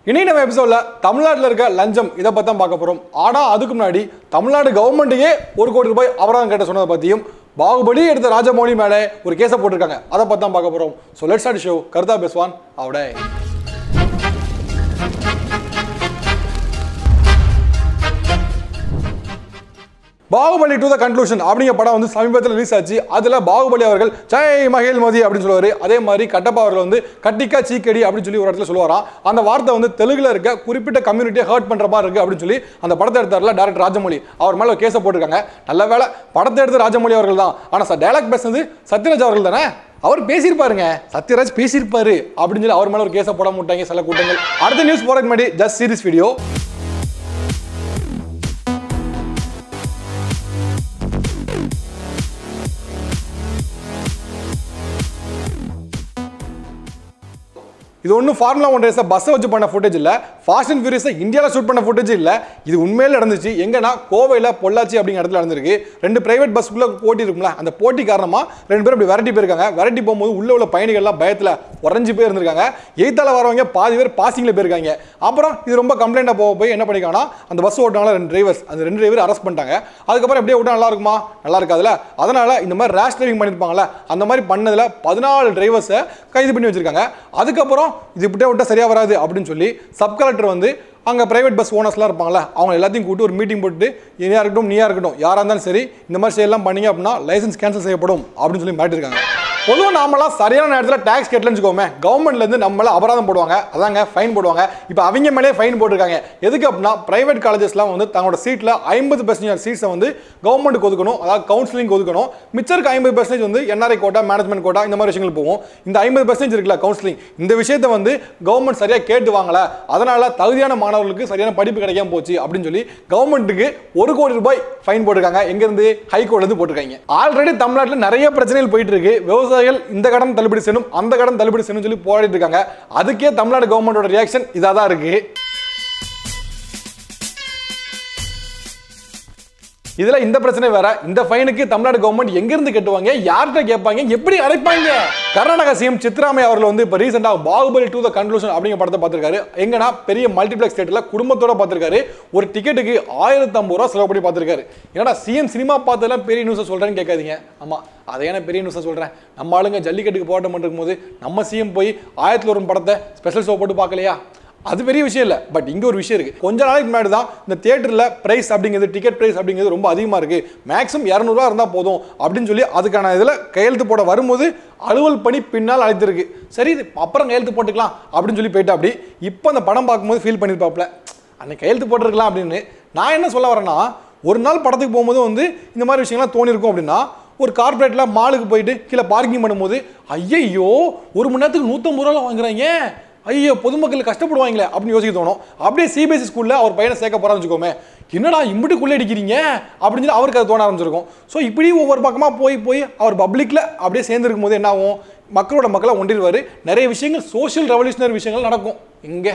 இன்னைக்கு நம்ம எபிசோட்ல தமிழ்நாட்டில் இருக்க லஞ்சம் இதை பத்தி தான் பார்க்க போறோம். ஆனா அதுக்கு முன்னாடி தமிழ்நாடு கவர்மெண்ட்டையே 1 கோடி ரூபாய் அபராதம் கேட்ட சொன்னதை பத்தியும் பாகுபலி எடுத்த ராஜமௌலி மேலே ஒரு கேஸை போட்டிருக்காங்க. அதை பத்தி தான் பார்க்க போறோம். So let's start show. கருத்தா பேசுவான் அவடே. பாகுபலி டு த கன்க்ளூஷன் அப்படிங்கிற படம் வந்து சமீபத்தில் ரிலீஸ் ஆச்சு. அதில் பாகுபலி அவர்கள் ஜெய் மகேல் மோதி அப்படின்னு சொல்லுவார். அதே மாதிரி கட்டப்பா அவர்கள் வந்து கட்டிக்கா சீக்கடி அப்படின்னு சொல்லி ஒரு இடத்துல சொல்லுவாராம். அந்த வார்த்தை வந்து தெலுங்குல இருக்க குறிப்பிட்ட கம்யூனிட்டியை ஹர்ட் பண்ணுற மாதிரி இருக்கு அப்படின்னு சொல்லி அந்த படத்தை எடுத்தார்ல டைரக்டர் ராஜமௌலி, அவர் மேலே ஒரு கேஸை போட்டிருக்காங்க. நல்ல வேலை படத்தை எடுத்து ராஜமௌலி அவர்கள் தான். ஆனால் சார் டைலாக் பேசுனது சத்யராஜ் அவர்கள் தானே. அவர் பேசியிருப்பாருங்க, சத்யராஜ் பேசியிருப்பாரு அப்படின்னு சொல்லி அவர் மேலே ஒரு கேஸை போட மாட்டாங்க சில கூட்டங்கள். அடுத்த நியூஸ் போறதுக்கு முன்னாடி ஜஸ்ட் சீரிஸ் வீடியோ. இது ஒன்றும் ஃபார்முலா 1 ரேஸை பஸ்ஸை வச்சு பண்ண ஃபுட்டேஜ் இல்லை, ஃபாஸ்ட் அண்ட் ஃபியூரியஸை இந்தியாவில் ஷூட் பண்ண ஃபுட்டேஜ் இல்லை. இது உண்மையில நடந்துச்சு. எங்கன்னா கோவையில் பொள்ளாச்சி அப்படிங்கிற இடத்துல நடந்திருக்கு. 2 பிரைவேட் பஸ்க்குள்ள போட்டி இருக்கும்ல, அந்த போட்டி காரணமாக 2 பேர் அப்படி விரட்டி போயிருக்காங்க. விரட்டி போகும்போது உள்ள போயிர்கள்லாம் பயத்தில் உறைஞ்சி போயிருந்திருக்காங்க. எய்த்தால வரவங்க பாதி பேர் பாசிங்கில் போயிருக்காங்க. அப்புறம் இது ரொம்ப கம்ப்ளைண்டாக போய் என்ன பண்ணிக்காங்கன்னா அந்த பஸ் ஓட்டினால 2 டிரைவர்ஸ், அந்த 2 டிரைவர் அரெஸ்ட் பண்ணிட்டாங்க. அதுக்கப்புறம் எப்படியே விட்டா நல்லா இருக்குமா? நல்லா இருக்காதுல்ல. அதனால இந்த மாதிரி ரேஷ் டிரைவிங் பண்ணியிருப்பாங்களே, அந்த மாதிரி பண்ணதில் 14 டிரைவர்ஸை கைது பண்ணி வச்சிருக்காங்க. அதுக்கப்புறம் இது இப்படியே விட்டா சரியா வராது அப்படின்னு சொல்லி சப் கலெக்டர் வந்து அங்கே பிரைவேட் பஸ் ஓனர்ஸ்லாம் இருப்பாங்களே, அவங்க எல்லாத்தையும் கூப்பிட்டு ஒரு மீட்டிங் போட்டு நீயா இருக்கட்டும் யாராக இருந்தாலும் சரி இந்த மாதிரி செய்யலாம் பண்ணீங்க அப்படின்னா லைசன்ஸ் கேன்சல் செய்யப்படும் அப்படின்னு சொல்லி மாட்டிருக்காங்க. பொதுவாக நாமெல்லாம் சரியான நேரத்தில் டேக்ஸ் கட்டலன்னு வச்சுக்கோமே, கவர்மெண்ட்லேருந்து நம்மள அபராதம் போடுவாங்க, அதாங்க ஃபைன் போடுவாங்க. இப்போ அவங்க மேலே ஃபைன் போட்டிருக்காங்க. எதுக்கு அப்படின்னா பிரைவேட் காலேஜஸ்லாம் வந்து தங்களோட சீட்டில் 50% சீட்ஸை வந்து கவர்மெண்ட்டுக்கு ஒதுக்கணும், அதாவது கவுன்சிலிங் ஒதுக்கணும். மிச்சருக்கு 50% வந்து என்ஆர்ஐ கோட்டா, மேனேஜ்மெண்ட் கோட்டா இந்த மாதிரி விஷயங்கள் போகும். இந்த 50% இருக்குல்ல கவுன்சிலிங், இந்த விஷயத்தை வந்து கவர்மெண்ட் சரியாக கேட்டு வாங்கல, அதனால தகுதியான மாணவர்களுக்கு சரியான படிப்பு கிடைக்காம போச்சு அப்படின்னு சொல்லி கவர்மெண்ட்டுக்கு 1 கோடி ரூபாய் ஃபைன் போட்டிருக்காங்க. எங்கேருந்து? ஹைகோர்ட்லேருந்து போட்டிருக்காங்க. ஆல்ரெடி தமிழ்நாட்டில் நிறைய பிரச்சனைகள் போயிட்டு இருக்கு. இந்த கடன் தள்ளுபடி செய்யணும், அந்த கடன் தள்ளுபடி செய்யணும் சொல்லி போராடிட்டு இருக்காங்க. அதுக்கே தமிழ்நாடு கவர்மெண்டோட ரியாக்ஷன் இதா தான் இருக்கு. இதுல இந்த பிரச்சனை வேற. இந்த ஃபைனுக்கு தமிழ்நாடு கவர்மெண்ட் எங்க இருந்து கட்டுவாங்க, யார்கிட்ட கேட்பாங்க, எப்படி அடைப்பாங்க? கர்நாடகா சிஎம் சித்தராமையா அவர்கள் வந்து இப்ப ரீசெண்டா பாகுபலி டு த கன்க்ளூஷன் அப்படிங்கிற படத்தை பார்த்திருக்காரு. எங்கன்னா பெரிய மல்டிப்ளெக்ஸ் தியேட்டர்ல குடும்பத்தோட பார்த்திருக்காரு. ஒரு டிக்கெட்டுக்கு 1050 ரூபாய் செலவு பண்ணி பார்த்திருக்காரு. ஏன்னா சிஎம் சினிமா பார்த்ததெல்லாம் பெரிய நியூஸ் சொல்றேன்னு கேட்காதீங்க. ஆமா, அதை ஏன்னா பெரிய நியூஸாக சொல்கிறேன். நம்ம ஆளுங்க ஜல்லிக்கட்டுக்கு போராட்டம் பண்ணிருக்கும் போது நம்ம சிஎம் போய் 1001 படத்தை ஸ்பெஷல் ஷோ போட்டு பார்க்கலையா? அது பெரிய விஷயம் இல்லை. பட் இங்கே ஒரு விஷயம் இருக்குது. கொஞ்ச நாளைக்கு முன்னாடி தான் இந்த தியேட்டரில் ப்ரைஸ் அப்படிங்கிறது, டிக்கெட் ப்ரைஸ் அப்படிங்கிறது ரொம்ப அதிகமாக இருக்குது, மேக்ஸிமம் 200 ரூபா இருந்தால் போதும் அப்படின்னு சொல்லி அதுக்கான இதில் கையெழுத்து போட வரும்போது அலுவல் பணி பின்னால் அழைத்திருக்கு. சரி, இது அப்புறம் கையெழுத்து போட்டுக்கலாம் அப்படின்னு சொல்லி போயிட்டு அப்படி இப்போ அந்த படம் பார்க்கும்போது ஃபீல் பண்ணியிருப்பாப்ல, அன்னைக்கு கையெழுத்து போட்டுருக்கலாம் அப்படின்னு. நான் என்ன சொல்ல வரேன்னா, ஒரு நாள் படத்துக்கு போகும்போது வந்து இந்த மாதிரி விஷயங்கள்லாம் தோணிருக்கும் அப்படின்னா, ஒரு கார்பரேட்டில் மாலுக்கு போயிட்டு கீழே பார்க்கிங் பண்ணும்போது ஐயோ 1 மணி நேரத்துக்கு 150 ரூபா வாங்குறாங்க, ஐயோ பொதுமக்கள் கஷ்டப்படுவாங்களே அப்படின்னு யோசிக்க தோணும். அப்படியே சிபிஎஸ்சி ஸ்கூலில் அவர் பையனை சேர்க்க போகிறான்னு வச்சுக்கோமே, என்னடா இம்பிட்டுக்குள்ளே அடிக்கிறீங்க அப்படின்னு சொல்லி அவருக்கு அது தோண ஆரம்பிச்சிருக்கும். ஸோ இப்படி ஒவ்வொரு பக்கமாக போய் அவர் பப்ளிக்கில் அப்படியே சேர்ந்துருக்கும் போது என்ன ஆகும், மக்களை ஒன்றிடுவார். நிறைய விஷயங்கள் சோஷியல் ரெவல்யூஷனரி விஷயங்கள் நடக்கும். இங்கே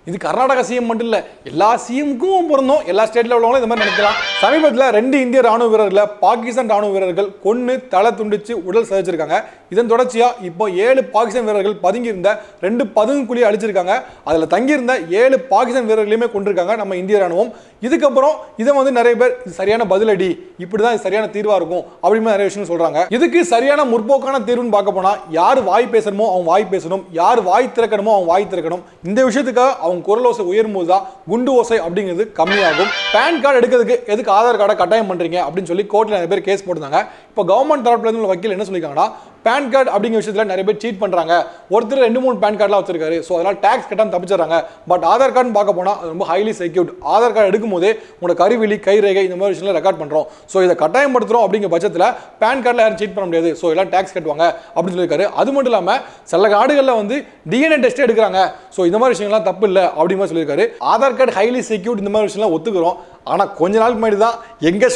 இது கர்நாடகா சிஎம் மட்டும் இல்லை, எல்லா சிஎம்க்கும் பொருந்தும், எல்லா ஸ்டேட்டில் உள்ளவங்களும் இந்த மாதிரி நினைக்கலாம். சமீபத்தில் 2 இந்திய ராணுவ வீரர்களை பாகிஸ்தான் ராணுவ வீரர்கள் கொன்று தலை துண்டிச்சு உடல் சிதைச்சிருக்காங்க. இதன் தொடர்ச்சியாக இப்போ 7 பாகிஸ்தான் வீரர்கள் பதுங்கியிருந்த 2 பதுங்குக்குழியை அழிச்சிருக்காங்க. அதில் தங்கியிருந்த 7 பாகிஸ்தான் வீரர்களையுமே கொண்டிருக்காங்க நம்ம இந்திய ராணுவம். இதுக்கப்புறம் இதை வந்து நிறைய பேர் இது சரியான பதிலடி, இப்படி தான் இது சரியான தீர்வாக இருக்கும் அப்படின்னு நிறைய விஷயம் சொல்கிறாங்க. இதுக்கு சரியான முற்போக்கான தீர்வுன்னு பார்க்க போனால், யார் வாய் பேசணுமோ அவங்க வாய் பேசணும், யார் வாய் திறக்கணுமோ அவங்க வாய் திறக்கணும். இந்த விஷயத்துக்காக அவங்க குரல் ஓசை உயரும் போது தான் குண்டு ஓசை அப்படிங்கிறது கம்மியாகும். பேன் கார்டு எடுக்கிறதுக்கு எதுக்கு ஆதார் கார்டை கட்டாயம் பண்றீங்க அப்படின்னு சொல்லி கோர்ட்டில் நிறைய பேர் கேஸ் போட்டுருந்தாங்க. இப்போ கவர்மெண்ட் தரப்புல இருந்து வக்கீல் என்ன சொல்லியிருக்காங்கன்னா, பேன் கார்டு அப்படிங்கிற விஷயத்தில் நிறைய பேர் சீட் பண்ணுறாங்க, ஒருத்தர் 2-3 பேன் கார்டெலாம் வச்சிருக்காரு, ஸோ அதனால் டேக்ஸ் கட்டாமல் தப்பிச்சிடறாங்க. பட் ஆதார் கார்டு பார்க்க போனால் அது ரொம்ப ஹைலி செக்யூர்ட். ஆதார் கார்டு எடுக்கும் போதே உங்களோட கருவிழி, கைரேகை இந்த மாதிரி விஷயங்களை ரெக்கார்ட் பண்ணுறோம். ஸோ இதை கட்டாயப்படுத்துகிறோம் அப்படிங்கிற பட்சத்தில் பேன் கார்டில் யாரும் சீட் பண்ண முடியாது, ஸோ எல்லாம் டேக்ஸ் கட்டுவாங்க அப்படின்னு சொல்லியிருக்காரு. அது மட்டும் இல்லாமல் சில நாடுகளில் வந்து டிஎன்ஏ டெஸ்ட்டே எடுக்கிறாங்க, ஸோ இந்த மாதிரி விஷயங்கள்லாம் தப்பு இல்லை அப்படிங்கிற மாதிரி சொல்லியிருக்காரு. ஆதார் கார்டு ஹைலி செக்யூர்ட் இந்த மாதிரி விஷயம்லாம் ஒத்துக்கிறோம். ஆனால் கொஞ்ச நாளுக்கு முன்னாடி தான் எங்கள்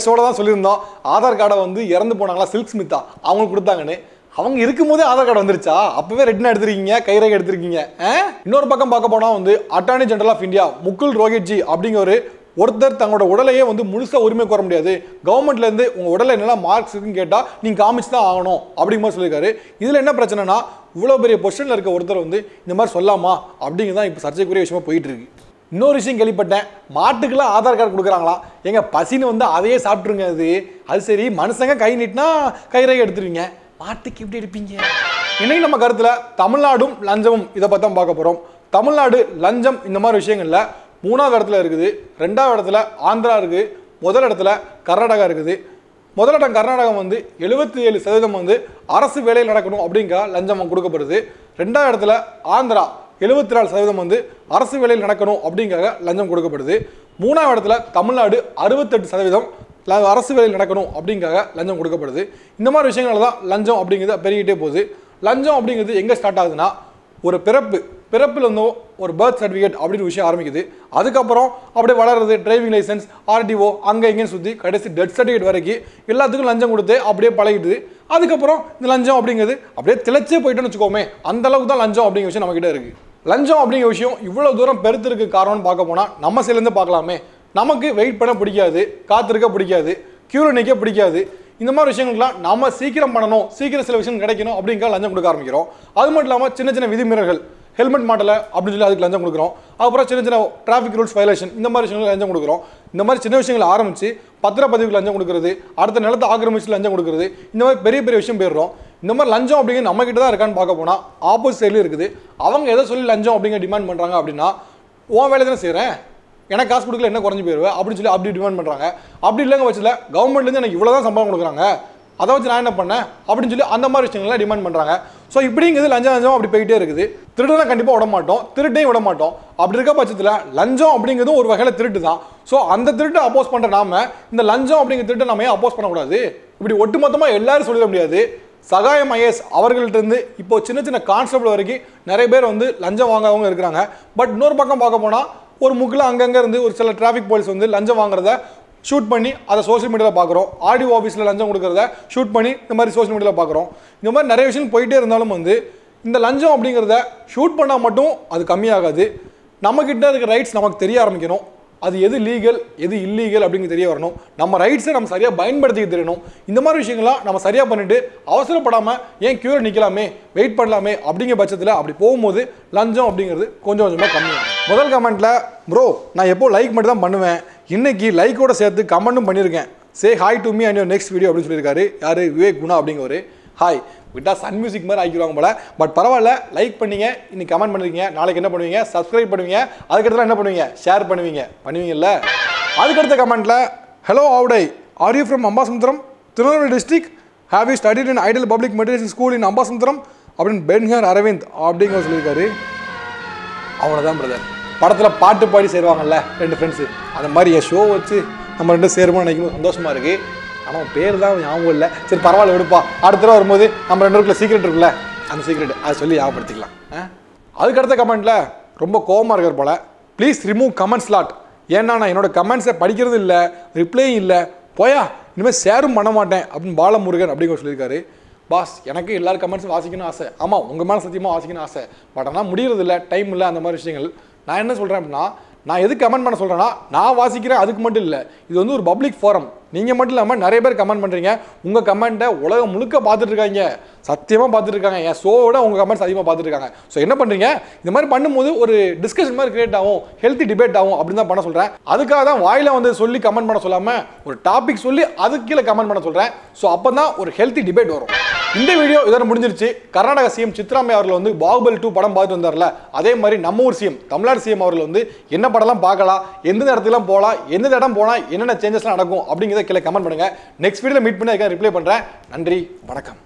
ஷோவில் தான் சொல்லியிருந்தோம், ஆதார் கார்டை வந்து இறந்து போனாங்களா சில்க் ஸ்மித்தா அவங்களுக்கு கொடுத்தாங்கன்னு. அவங்க இருக்கும் போதே ஆதார் கார்டு வந்துருச்சா? அப்பவே ரெட்டினா எடுத்திருக்கீங்க, கைரேகை எடுத்திருக்கீங்க. இன்னொரு பக்கம் பார்க்க போனால் வந்து attorney general of India Mukul Rohatgi அப்படிங்கிற ஒரு ஒருத்தர் தங்களோட உடலையே வந்து முழுசா உரிமை கோர முடியாது, கவர்மெண்ட்ல இருந்து உங்க உடலை என்னெல்லாம் மார்க்ஸ் இருக்குன்னு கேட்டா நீங்க காமிச்சு தான் ஆகணும் அப்படிங்கிற மாதிரி சொல்லியிருக்காரு. இதுல என்ன பிரச்சனைனா இவ்வளவு பெரிய பொசிஷன்ல இருக்க ஒருத்தர் வந்து இந்த மாதிரி சொல்லாமா அப்படிங்கிறதான் இப்போ சர்ச்சைக்குரிய விஷயமா போயிட்டு இருக்கு. இன்னொரு விஷயம் கேள்விப்பட்டேன், மாட்டுக்கெல்லாம் ஆதார் கார்டு கொடுக்குறாங்களா? எங்க பசின்னு வந்து அதையே சாப்பிட்ருங்க. அது சரி, மனுஷங்க கை நீட்டினா கைரகை எடுத்துருவீங்க, மாட்டுக்கு எப்படி எடுப்பீங்க? இன்னைக்கு நம்ம கருத்துல தமிழ்நாடும் லஞ்சமும் இதை பற்றி தான் பார்க்க போறோம். தமிழ்நாடு லஞ்சம் இந்த மாதிரி விஷயங்கள்ல 3வது இடத்துல இருக்குது, 2வது இடத்துல ஆந்திரா இருக்கு, முதல் இடத்துல கர்நாடகா இருக்குது. முதலிடம் கர்நாடகம் வந்து 77% வந்து அரசு வேலையில் நடக்கணும் அப்படிங்கிற லஞ்சம் கொடுக்கப்படுது. 2வது இடத்துல ஆந்திரா 74% வந்து அரசு வேலையில் நடக்கணும் அப்படிங்கிற லஞ்சம் கொடுக்கப்படுது. 3வது இடத்துல தமிழ்நாடு 68% அரசு வேலையில் நடக்கணும் அப்படிங்கிற லஞ்சம் கொடுக்கப்படுது. இந்த மாதிரி விஷயங்கள் தான் லஞ்சம் அப்படிங்கிறது பெருகிட்டே போகுது. லஞ்சம் அப்படிங்கிறது எங்கே ஸ்டார்ட் ஆகுதுன்னா, ஒரு பிறப்பில் இருந்தோ ஒரு பர்த் சர்டிஃபிகேட் அப்படின்னு விஷயம் ஆரம்பிக்குது. அதுக்கப்புறம் அப்படியே வளருது, டிரைவிங் லைசன்ஸ், ஆர்டிஓ, அங்கே இங்கேன்னு சுற்றி கடைசி டெத் சர்டிஃபிகேட் வரைக்கும் எல்லாத்துக்கும் லஞ்சம் கொடுத்து அப்படியே பழகிடுது. அதுக்கப்புறம் இந்த லஞ்சம் அப்படிங்கிறது அப்படியே திளைச்சே போயிட்டோன்னு வச்சுக்கோமே, அந்த அளவுக்கு தான் லஞ்சம் அப்படிங்கிற விஷயம் நம்மகிட்ட இருக்கு. லஞ்சம் அப்படிங்கிற விஷயம் இவ்வளோ தூரம் பெருத்திருக்கு காரணம்னு பார்க்க போனால் நம்ம சைட்லேருந்து பார்க்கலாமே. நமக்கு வெயிட் பண்ண பிடிக்காது, காத்திருக்க பிடிக்காது, கியூவில் நிற்க பிடிக்காது. இந்த மாதிரி விஷயங்கள்லாம் நம்ம சீக்கிரம் பண்ணணும், சீக்கிரம் சில விஷயம் கிடைக்கணும் அப்படிங்கிற லஞ்சம் கொடுக்க ஆரம்பிக்கிறோம். அது மட்டும் இல்லாமல் சின்ன சின்ன விதிமீறல்கள், ஹெல்மெட் மாட்டலை அப்படின்னு சொல்லி அதுக்கு லஞ்சம் கொடுக்குறோம். அப்புறம் சின்ன சின்ன டிராஃபிக் ரூல்ஸ் வயலேஷன், இந்த மாதிரி விஷயங்கள் லஞ்சம் கொடுக்குறோம். இந்த மாதிரி சின்ன விஷயங்களை ஆரம்பித்து பத்திரப்பதிவுக்கு லஞ்சம் கொடுக்குறது, அடுத்த நிலத்தை ஆக்கிரமிச்சு லஞ்சம் கொடுக்குறது, இந்த மாதிரி பெரிய பெரிய விஷயம் போயிடுறோம். இந்த மாதிரி லஞ்சம் அப்படிங்கிற நம்ம கிட்ட தான் இருக்கான்னு பார்க்க போனால் ஆப்போசிட் சைட்லையும் இருக்குது. அவங்க எதை சொல்லி லஞ்சம் அப்படிங்கிற டிமாண்ட் பண்ணுறாங்க அப்படின்னா, உன் வேலை தானே செய்கிறேன், எனக்கு காசு கொடுக்கல என்ன குறைஞ்சி போயிடுவேன் அப்படின்னு சொல்லி அப்படி டிமாண்ட் பண்ணுறாங்க. அப்படி இல்லைங்க பட்சத்தில் கவர்மெண்ட்லேருந்து எனக்கு இவ்வளோ தான் சம்பளம் கொடுக்குறாங்க, அதை வச்சு நான் என்ன பண்ணேன் அப்படின்னு சொல்லி அந்த மாதிரி விஷயங்கள்லாம் டிமாண்ட் பண்ணுறாங்க. ஸோ இப்படிங்கிறது லஞ்சம் அப்படி போயிட்டே இருக்குது. திருடனை கண்டிப்பாக விட மாட்டோம், திருட்டையும் விட மாட்டோம். அப்படி இருக்க பட்சத்தில் லஞ்சம் அப்படிங்கிறதும் ஒரு வகையில் திருட்டு தான். ஸோ அந்த திருட்டை அப்போஸ் பண்ணுற நாம இந்த லஞ்சம் அப்படிங்கிற திருட்டை நம்ம ஏன் அப்போஸ் பண்ணக்கூடாது? இப்படி ஒட்டுமொத்தமாக எல்லாரும் சொல்லிட முடியாது. சகாயம் ஐஏஎஸ் அவர்கள்ட்ட இருந்து இப்போ சின்ன சின்ன கான்ஸ்டபிள் வரைக்கும் நிறைய பேர் வந்து லஞ்சம் வாங்காதவங்க இருக்கிறாங்க. பட் இன்னொரு பக்கம் பார்க்க போனால் ஒரு முக்கில் அங்கங்கே இருந்து ஒரு சில டிராஃபிக் போலீஸ் வந்து லஞ்சம் வாங்குறத ஷூட் பண்ணி அதை சோஷியல் மீடியாவில் பார்க்குறோம். ஆர்டிஓ ஆஃபீஸில் லஞ்சம் கொடுக்குறத ஷூட் பண்ணி இந்த மாதிரி சோஷியல் மீடியாவில் பார்க்குறோம். இந்த மாதிரி நிறைய விஷயம் போயிட்டே இருந்தாலும் வந்து இந்த லஞ்சம் அப்படிங்கிறத ஷூட் பண்ணால் மட்டும் அது கம்மியாகாது. நம்மக்கிட்ட இருக்க ரைட்ஸ் நமக்கு தெரிய ஆரம்பிக்கணும். அது எது லீகல் எது இல்லீகல் அப்படிங்கிறது தெரிய வரணும். நம்ம ரைட்ஸை நம்ம சரியாக பயன்படுத்திக்க தெரியணும். இந்த மாதிரி விஷயங்கள்லாம் நம்ம சரியாக பண்ணிட்டு அவசரப்படாமல் ஏன் கியூவில் நிற்கலாமே, வெயிட் பண்ணலாமே அப்படிங்கிற பட்சத்தில் அப்படி போகும்போது லஞ்சம் அப்படிங்கிறது கொஞ்சம் கொஞ்சமாக கம்மியாகும். முதல் கமெண்ட்டில் ப்ரோ நான் எப்போ லைக் மட்டும் தான் பண்ணுவேன், இன்னைக்கு லைக்கோட சேர்த்து கமெண்ட்டும் பண்ணியிருக்கேன், say hi to me and your next video அப்படின்னு சொல்லியிருக்காரு. யார்? விவேக் குணா அப்படிங்கிற ஹாய். விட்டா சன் மியூசிக் மாதிரி ஆக்கிடுவாங்க போல. பட் பரவாயில்ல, லைக் பண்ணீங்க, இன்னைக்கு கமெண்ட் பண்ணுவீங்க, நாளைக்கு என்ன பண்ணுவீங்க, சப்ஸ்கிரைப் பண்ணுவீங்க, அதுக்கடுத்து என்ன பண்ணுவீங்க, ஷேர் பண்ணுவீங்கல்ல. அதுக்கடுத்த கமெண்ட்ல hello Avudai, are you from Ambasamudram, Tirunelveli district, have you studied in ideal public matriculation school in Ambasamudram அப்படின்னு பென்ஹர் அரவிந்த் அப்படிங்கிற சொல்லியிருக்காரு. அவ்வளோதான் பிரதர். படத்தில் பாட்டு பாடி சேருவாங்கல்ல ரெண்டு ஃப்ரெண்ட்ஸு, அந்த மாதிரி என் ஷோ வச்சு நம்ம ரெண்டும் சேருமோன்னு நினைக்கும் சந்தோஷமாக இருக்குது. ஆனால் பேர் தான் ஞாபகம் இல்லை. சரி பரவாயில்ல விடுப்பா, அடுத்த தடவை வரும்போது நம்ம ரெண்டு பேருக்குள்ள சீக்ரெட் இருக்குல்ல, அந்த சீக்ரெட் அதை சொல்லி ஞாபகப்படுத்திக்கலாம். அதுக்கடுத்த கமெண்ட்டில் ரொம்ப கோவமாக இருக்கிற போல், ப்ளீஸ் ரிமூவ் கமெண்ட் ஸ்லாட், ஏன்னா நான் என்னோட கமெண்ட்ஸை படிக்கிறது இல்லை, ரிப்ளையும் இல்லை, போயா இனிமேல் ஷேரும் பண்ண மாட்டேன் அப்படின்னு பாலமுருகன் அப்படிங்கிற சொல்லியிருக்காரு. பாஸ் எனக்கு எல்லாரும் கமெண்ட்ஸும் வாசிக்கணும் ஆசை, ஆமாம் உங்கள் மேலே சத்தியமாக வாசிக்கணும் ஆசை, பட் ஆனால் முடியறது இல்லை, டைம் இல்லை, அந்த மாதிரி விஷயங்கள். நான் என்ன சொல்கிறேன் அப்படின்னா, நான் எதுக்கு கமெண்ட் பண்ண சொல்கிறேன்னா, நான் வாசிக்கிறேன் அதுக்கு மட்டும் இல்லை, இது வந்து ஒரு பப்ளிக் ஃபோரம். நீங்கள் மட்டும் இல்லாமல் நிறைய பேர் கமெண்ட் பண்ணுறீங்க. உங்கள் கமெண்ட்டை உலகம் முழுக்க பார்த்துட்டு இருக்காங்க, சத்தியமாக பார்த்துட்டு இருக்காங்க. என் ஷோவோட உங்கள் கமெண்ட்ஸ் அதிகமாக பார்த்துட்டு இருக்காங்க. ஸோ என்ன பண்ணுறீங்க, இந்த மாதிரி பண்ணும்போது ஒரு டிஸ்கஷன் மாதிரி கிரியேட் ஆகும், ஹெல்த்தி டிபேட் ஆகும் அப்படின்னு தான் பண்ண சொல்கிறேன். அதுக்காக தான் வாயில வந்து சொல்லி கமெண்ட் பண்ண சொல்லாமல் ஒரு டாபிக் சொல்லி அதுக்கு கீழே கமெண்ட் பண்ண சொல்கிறேன். ஸோ அப்போ தான் ஒரு ஹெல்த்தி டிபேட் வரும். இந்த வீடியோ இதோட முடிஞ்சிருச்சு. கர்நாடக சிஎம் சித்ராமையா அவர்கள் வந்து பாகுபலி 2 படம் பார்த்துட்டு வந்தார்ல, அதே மாதிரி நம்ம ஊர் சிஎம் தமிழ்நாடு சிஎம் அவர்கள் வந்து என்ன படம்லாம் பார்க்கலாம், எந்த இடத்துலாம் போகலாம், எந்த இடம் போனால் என்னென்ன சேஞ்சஸ்லாம் நடக்கும் அப்படிங்கிறத கீழே கமெண்ட் பண்ணுங்க. நெக்ஸ்ட் வீடியோவில் மீட் பண்ணி அதுக்காக ரிப்ளை பண்ணுறேன். நன்றி, வணக்கம்.